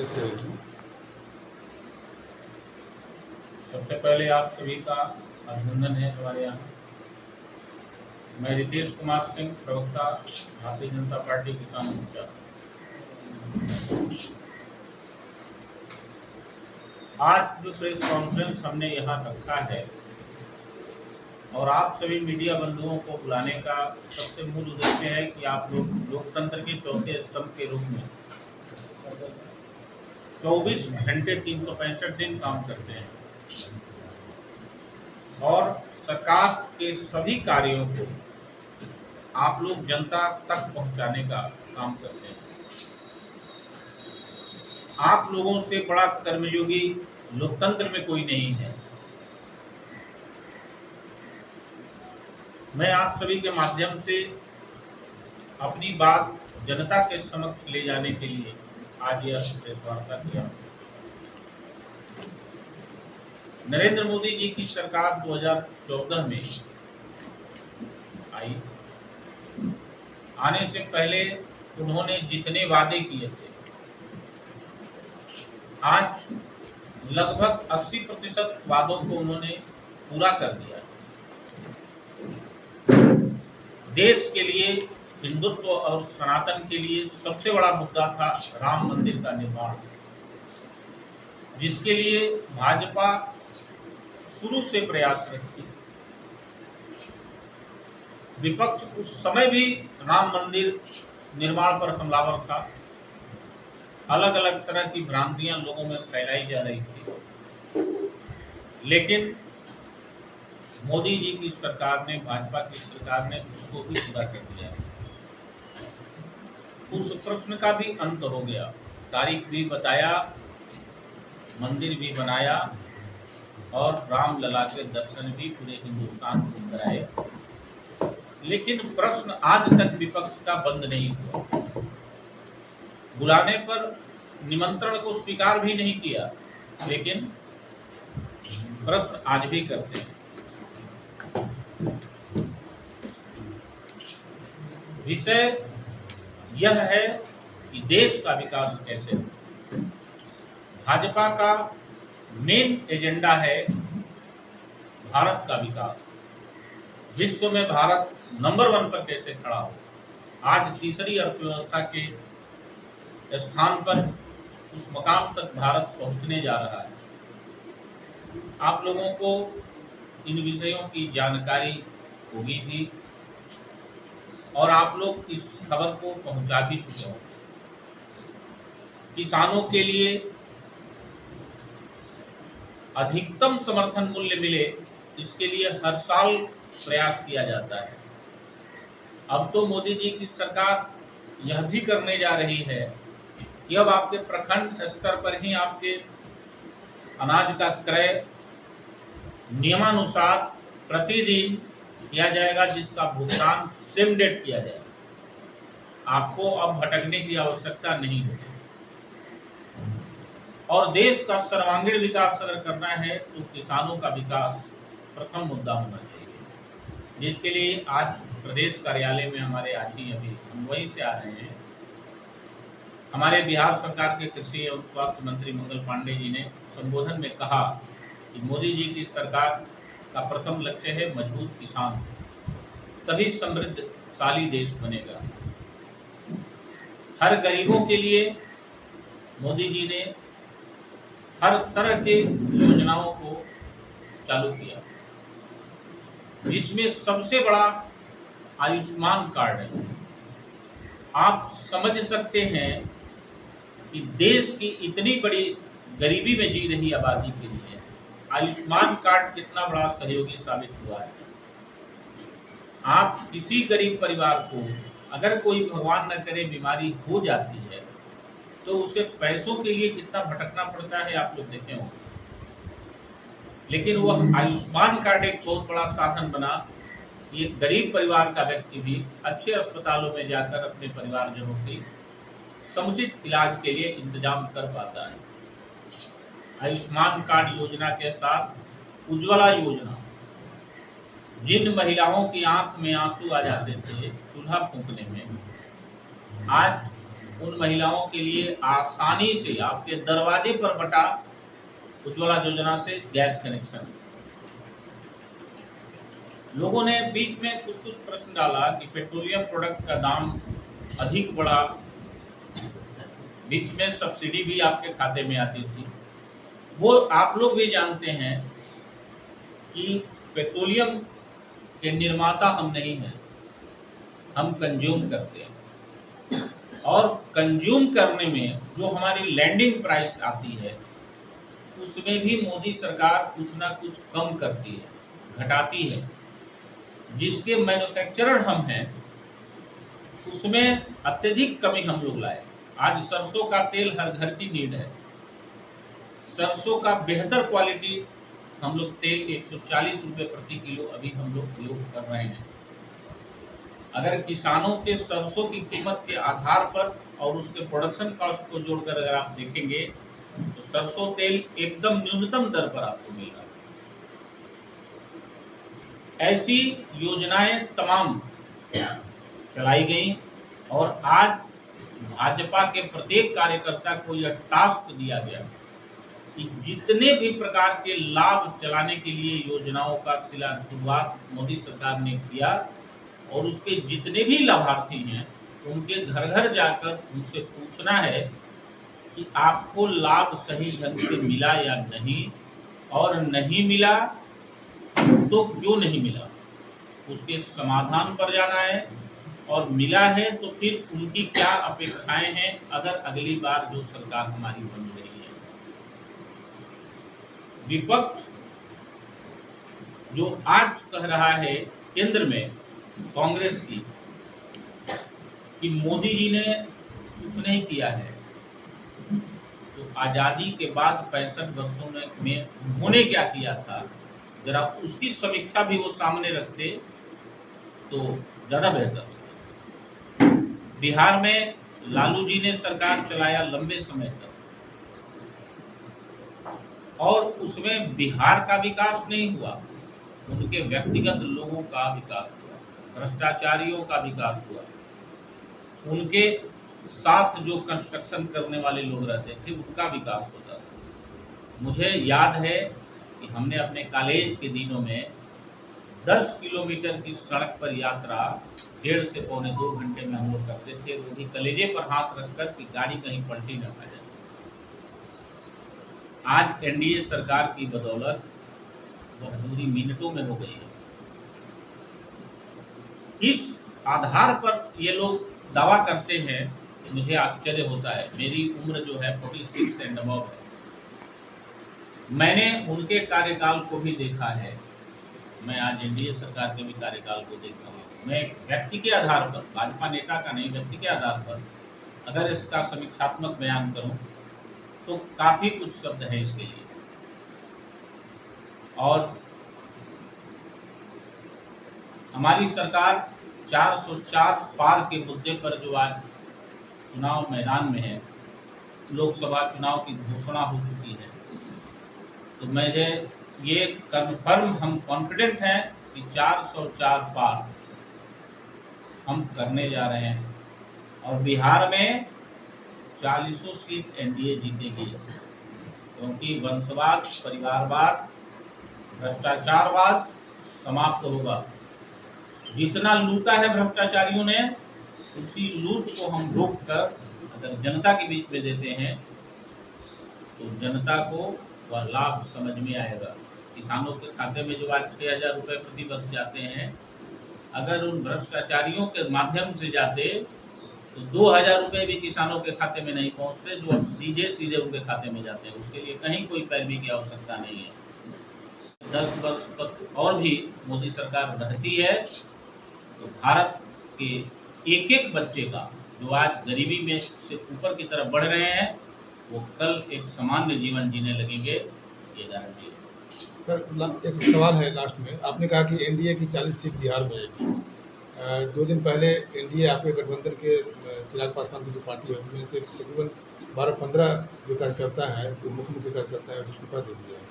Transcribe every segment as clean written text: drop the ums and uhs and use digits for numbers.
कैसे रखें। सबसे पहले आप सभी का अभिनंदन है हमारे यहाँ। मैं रितेश कुमार सिंह, प्रवक्ता भारतीय जनता पार्टी किसान मोर्चा। आज जो प्रेस कॉन्फ्रेंस हमने यहाँ रखा है और आप सभी मीडिया बंधुओं को बुलाने का सबसे मूल उद्देश्य है कि आप लोग लोकतंत्र के चौथे स्तंभ के रूप में 24 घंटे 365 दिन काम करते हैं और सरकार के सभी कार्यों को आप लोग जनता तक पहुंचाने का काम करते हैं। आप लोगों से बड़ा कर्मयोगी लोकतंत्र में कोई नहीं है। मैं आप सभी के माध्यम से अपनी बात जनता के समक्ष ले जाने के लिए आज यह प्रेस वार्ता किया। नरेंद्र मोदी जी की सरकार 2014 में आई। आने से पहले उन्होंने जितने वादे किए थे, आज लगभग 80% वादों को उन्होंने पूरा कर दिया। देश के लिए, हिंदुत्व और सनातन के लिए सबसे बड़ा मुद्दा था राम मंदिर का निर्माण, जिसके लिए भाजपा शुरू से प्रयासरत थी। विपक्ष उस समय भी राम मंदिर निर्माण पर हमलावर था। अलग अलग तरह की भ्रांतियां लोगों में फैलाई जा रही थी, लेकिन मोदी जी की सरकार ने, भाजपा की सरकार ने उसको भी पूरा कर दिया। उस प्रश्न का भी अंत हो गया। तारीख भी बताया, मंदिर भी बनाया और राम लला के दर्शन भी पूरे हिंदुस्तान को कराए। लेकिन प्रश्न आज तक विपक्ष का बंद नहीं हुआ। बुलाने पर निमंत्रण को स्वीकार भी नहीं किया, लेकिन प्रश्न आज भी करते हैं। विषय यह है कि देश का विकास कैसे हो। भाजपा का मेन एजेंडा है भारत का विकास। विश्व में भारत नंबर 1 पर कैसे खड़ा हो। आज तीसरी अर्थव्यवस्था के स्थान पर उस मकाम तक भारत पहुंचने जा रहा है। आप लोगों को इन विषयों की जानकारी होगी भी और आप लोग इस खबर को पहुंचा भी चुके हो। किसानों के लिए अधिकतम समर्थन मूल्य मिले, इसके लिए हर साल प्रयास किया जाता है। अब तो मोदी जी की सरकार यह भी करने जा रही है कि अब आपके प्रखंड स्तर पर ही आपके अनाज का क्रय नियमानुसार प्रतिदिन किया जाएगा, जिसका भुगतान सेम डेट किया जाएगा। आपको अब भटकने की आवश्यकता नहीं होगी। और देश का सर्वांगीण विकास अगर करना है तो किसानों का विकास प्रथम मुद्दा होना चाहिए, जिसके लिए आज प्रदेश कार्यालय में हमारे अभी हम वहीं से आ रहे हैं। हमारे बिहार सरकार के कृषि एवं स्वास्थ्य मंत्री मंगल पांडे जी ने संबोधन में कहा कि मोदी जी की सरकार का प्रथम लक्ष्य है मजबूत किसान, तभी समृद्धशाली देश बनेगा। हर गरीबों के लिए मोदी जी ने हर तरह के योजनाओं को चालू किया, जिसमें सबसे बड़ा आयुष्मान कार्ड है। आप समझ सकते हैं कि देश की इतनी बड़ी गरीबी में जी रही आबादी के लिए आयुष्मान कार्ड कितना बड़ा सहयोगी साबित हुआ है। आप किसी गरीब परिवार को अगर कोई भगवान न करे बीमारी हो जाती है तो उसे पैसों के लिए कितना भटकना पड़ता है, आप लोग देखे होंगे। लेकिन वह आयुष्मान कार्ड एक बहुत बड़ा साधन बना। ये गरीब परिवार का व्यक्ति भी अच्छे अस्पतालों में जाकर अपने परिवारजनों की समुचित इलाज के लिए इंतजाम कर पाता है। आयुष्मान कार्ड योजना के साथ उज्ज्वला योजना, जिन महिलाओं की आंख में आंसू आ जाते थे चूल्हा फूंकने में, आज उन महिलाओं के लिए आसानी से आपके दरवाजे पर बटा उज्ज्वला योजना से गैस कनेक्शन। लोगों ने बीच में कुछ प्रश्न डाला कि पेट्रोलियम प्रोडक्ट का दाम अधिक बढ़ा, बीच में सब्सिडी भी आपके खाते में आती थी। वो आप लोग भी जानते हैं कि पेट्रोलियम के निर्माता हम नहीं हैं, हम कंज्यूम करते हैं, और कंज्यूम करने में जो हमारी लैंडिंग प्राइस आती है उसमें भी मोदी सरकार कुछ ना कुछ कम करती है, घटाती है। जिसके मैन्युफैक्चरर हम हैं उसमें अत्यधिक कमी हम लोग लाए। आज सरसों का तेल हर घर की नीड है। सरसों का बेहतर क्वालिटी हम लोग तेल 140 रुपये प्रति किलो अभी हम लोग प्रयोग कर रहे हैं। अगर किसानों के सरसों की कीमत के आधार पर और उसके प्रोडक्शन कॉस्ट को जोड़कर अगर आप देखेंगे तो सरसों तेल एकदम न्यूनतम दर पर आपको मिल रहा है। ऐसी योजनाएं तमाम चलाई गई और आज भाजपा के प्रत्येक कार्यकर्ता को यह टास्क दिया गया कि जितने भी प्रकार के लाभ चलाने के लिए योजनाओं का शुरुआत मोदी सरकार ने किया और उसके जितने भी लाभार्थी हैं उनके घर घर जाकर उनसे पूछना है कि आपको लाभ सही ढंग से मिला या नहीं, और नहीं मिला तो क्यों नहीं मिला, उसके समाधान पर जाना है, और मिला है तो फिर उनकी क्या अपेक्षाएं हैं अगर अगली बार जो सरकार हमारी बन रही है। विपक्ष जो आज कह रहा है केंद्र में कांग्रेस की कि मोदी जी ने कुछ नहीं किया है, तो आजादी के बाद 65 वर्षों में उन्होंने क्या किया था, जरा उसकी समीक्षा भी वो सामने रखते तो ज्यादा बेहतर होता। बिहार में लालू जी ने सरकार चलाया लंबे समय तक, और उसमें बिहार का विकास नहीं हुआ, उनके व्यक्तिगत लोगों का विकास हुआ, भ्रष्टाचारियों का विकास हुआ, उनके साथ जो कंस्ट्रक्शन करने वाले लोग रहते थे उनका विकास होता था। मुझे याद है कि हमने अपने कॉलेज के दिनों में 10 किलोमीटर की सड़क पर यात्रा 1.5 से पौने 2 घंटे में हम लोग करते थे, वो भी कलेजे पर हाथ रखकर कि गाड़ी कहीं पलटी न खा जाए। आज एनडीए सरकार की बदौलत वह दूरी मिनटों में हो गई है। इस आधार पर ये लोग दावा करते हैं, मुझे आश्चर्य होता है। मेरी उम्र जो है 46 एंड अबव है, मैंने उनके कार्यकाल को भी देखा है, मैं आज एनडीए सरकार के भी कार्यकाल को देख रहा हूँ। मैं व्यक्ति के आधार पर, भाजपा नेता का नहीं, व्यक्ति के आधार पर अगर इसका समीक्षात्मक बयान करूं तो काफी कुछ शब्द है इसके लिए। और हमारी सरकार 404 पार के मुद्दे पर जो आज चुनाव मैदान में है, लोकसभा चुनाव की घोषणा हो चुकी है, तो मुझे ये कन्फर्म, हम कॉन्फिडेंट हैं कि 404 पार हम करने जा रहे हैं, और बिहार में 40 सीट एनडीए जीतेगी, क्योंकि वंशवाद, परिवारवाद, भ्रष्टाचारवाद समाप्त होगा। जितना लूटा है भ्रष्टाचारियों ने, उसी लूट को हम रोक कर अगर जनता के बीच में देते हैं तो जनता को वह लाभ समझ में आएगा। किसानों के खाते में जो आज 6,000 रुपये प्रति वर्ष जाते हैं, अगर उन भ्रष्टाचारियों के माध्यम से जाते तो 2,000 रुपये भी किसानों के खाते में नहीं पहुंचते, जो अब सीधे उनके खाते में जाते हैं। उसके लिए कहीं कोई पैरवी की आवश्यकता नहीं है। 10 वर्ष तक और भी मोदी सरकार रहती है तो भारत के एक एक बच्चे का, जो आज गरीबी में से ऊपर की तरफ बढ़ रहे हैं, वो कल एक सामान्य जीवन जीने लगेंगे, ये गारंटी है। सर, एक सवाल है लास्ट में। आपने कहा कि एनडीए की 40 सीट बिहार में आएगी। 2 दिन पहले एनडीए आपके गठबंधन के चिराग पासवान की जो पार्टी है उसमें से तकरीबन 12-15 जो कार्यकर्ता है, जो मुख्य कार्यकर्ता है, इस्तीफा दे दिया है।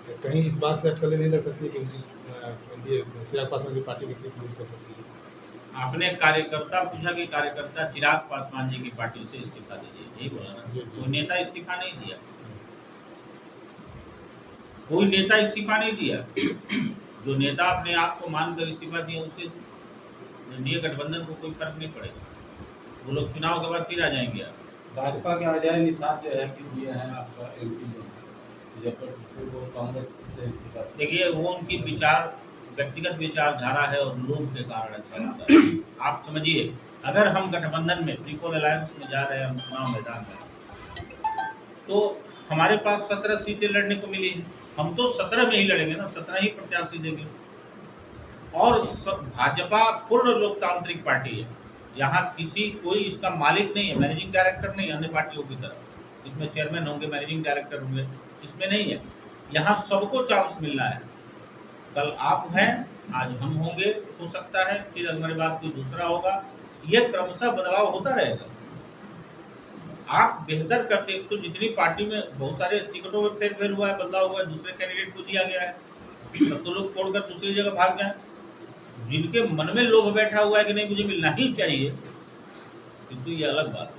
तो कहीं इस बात से अटकलें नहीं लग सकती कि एनडीए चिराग पासवान की पार्टी की सीट लूज कर सकती है? आपने कार्यकर्ता पूछा कि कार्यकर्ता चिराग पासवान जी की पार्टी से इस्तीफा दीजिए, यही बोला ना? जी, जी। कोई नेता इस्तीफा नहीं दिया, कोई नेता इस्तीफा नहीं दिया। जो नेता अपने आप को मानकर इस्तीफा दिया उससे एनडीए गठबंधन को कोई फर्क नहीं पड़ेगा। वो लोग चुनाव के बाद फिर आ जाएंगे। भाजपा के अजय निषाद जो है कि ये है आपका एमपी जयपुर से, वो कांग्रेस से इस्तीफा दिया। देखिए, वो उनकी व्यक्तिगत विचारधारा है और लोभ के कारण ऐसा होता है। आप समझिए, अगर हम गठबंधन में ट्रिपल अलायंस में जा रहे हैं, हम चुनाव मैदान में, तो हमारे पास 17 सीटें लड़ने को मिली हैं। हम तो 17 में ही लड़ेंगे ना, 17 ही प्रत्याशी देंगे। और भाजपा पूर्ण लोकतांत्रिक पार्टी है। यहाँ कोई इसका मालिक नहीं है, मैनेजिंग डायरेक्टर नहीं, अन्य पार्टियों की तरह इसमें चेयरमैन होंगे, मैनेजिंग डायरेक्टर होंगे, इसमें नहीं है। यहाँ सबको चांस मिलना है। कल आप हैं, आज हम होंगे, हो सकता है फिर हमारे बाद कोई दूसरा होगा। यह क्रमशः बदलाव होता रहेगा। आप बेहतर करते तो जितनी पार्टी में बहुत सारे टिकटों में फेरफेर हुआ है, बदलाव हुआ है, दूसरे कैंडिडेट को दिया गया है, तब तो लोग छोड़कर दूसरी जगह भाग गए। जिनके मन में लोभ बैठा हुआ है कि नहीं मुझे मिलना ही चाहिए, किंतु ये अलग बात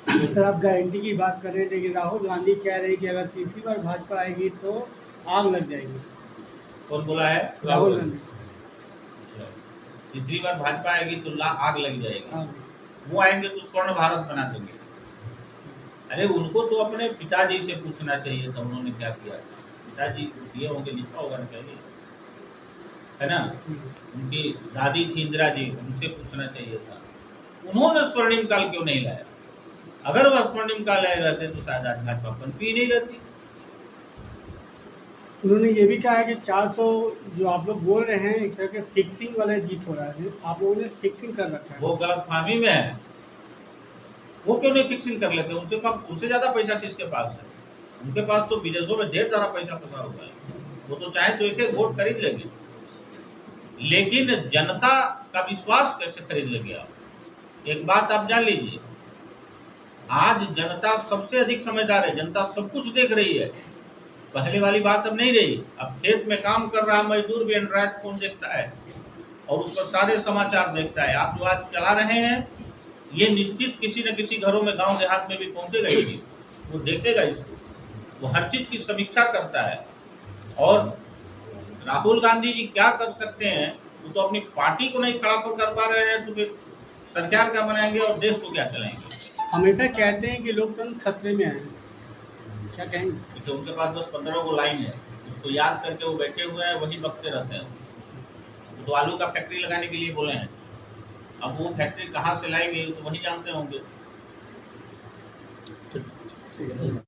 है। सर, आप गारंटी की बात कर रहे थे कि राहुल गांधी कह रहे हैं कि अगर तीसरी बार भाजपा आएगी तो आग लग जाएगी। कौन बोला है? राहुल गांधी। तीसरी बार भाजपा आएगी तो आग लग जाएगी। हाँ। वो आएंगे तो स्वर्ण भारत बना देंगे। अरे उनको तो अपने पिताजी से पूछना चाहिए था, उन्होंने क्या किया था। पिताजी दिए होंगे, लिखा होगा ना चाहिए, है ना? उनकी दादी थी इंदिरा जी, उनसे पूछना चाहिए था। उन्होंने स्वर्णिम काल क्यों नहीं लाया? अगर वह स्वर्णिम काल लाए रहते तो शायद आज भाजपा बनती ही नहीं रहती। उन्होंने ये भी कहा है कि 400 जो आप लोग बोल रहे हैं एक तरह के फिक्सिंग वाला जीत हो रहा है, आप लोगों ने फिक्सिंग कर रखा है। वो गलतफहमी में है। वो क्यों नहीं फिक्सिंग कर लेते? उनसे कम, उनसे ज्यादा पैसा किसके पास है? उनके पास तो विदेशों में ढेर सारा पैसा फंसा हुआ है। वो तो चाहे तो एक वोट खरीद लेंगे, लेकिन जनता का विश्वास कैसे खरीद लेंगे आप? एक बात आप जान लीजिए, आज जनता सबसे अधिक समझदार है। जनता सब कुछ देख रही है। पहले वाली बात अब नहीं रही। अब खेत में काम कर रहा मजदूर भी एंड्रॉइड फोन देखता है और उस पर सारे समाचार देखता है। आप जो आज चला रहे हैं, ये निश्चित किसी न किसी घरों में, गांव देहात में भी पहुंचेगा ही। वो देखेगा इसको, वो हर चीज की समीक्षा करता है। और राहुल गांधी जी क्या कर सकते हैं? वो तो अपनी पार्टी को नहीं खड़ा कर पा रहे हैं, तो फिर सरकार क्या बनाएंगे और देश को क्या चलाएंगे? हमेशा कहते हैं कि लोकतंत्र खतरे में है, क्या कहेंगे? क्योंकि उनके पास 10-15 को लाइन है, उसको याद करके वो बैठे हुए हैं, वही बकते रहते हैं। तो आलू का फैक्ट्री लगाने के लिए बोले हैं, अब वो फैक्ट्री कहाँ से लाएंगे तो वही जानते होंगे। ठीक है।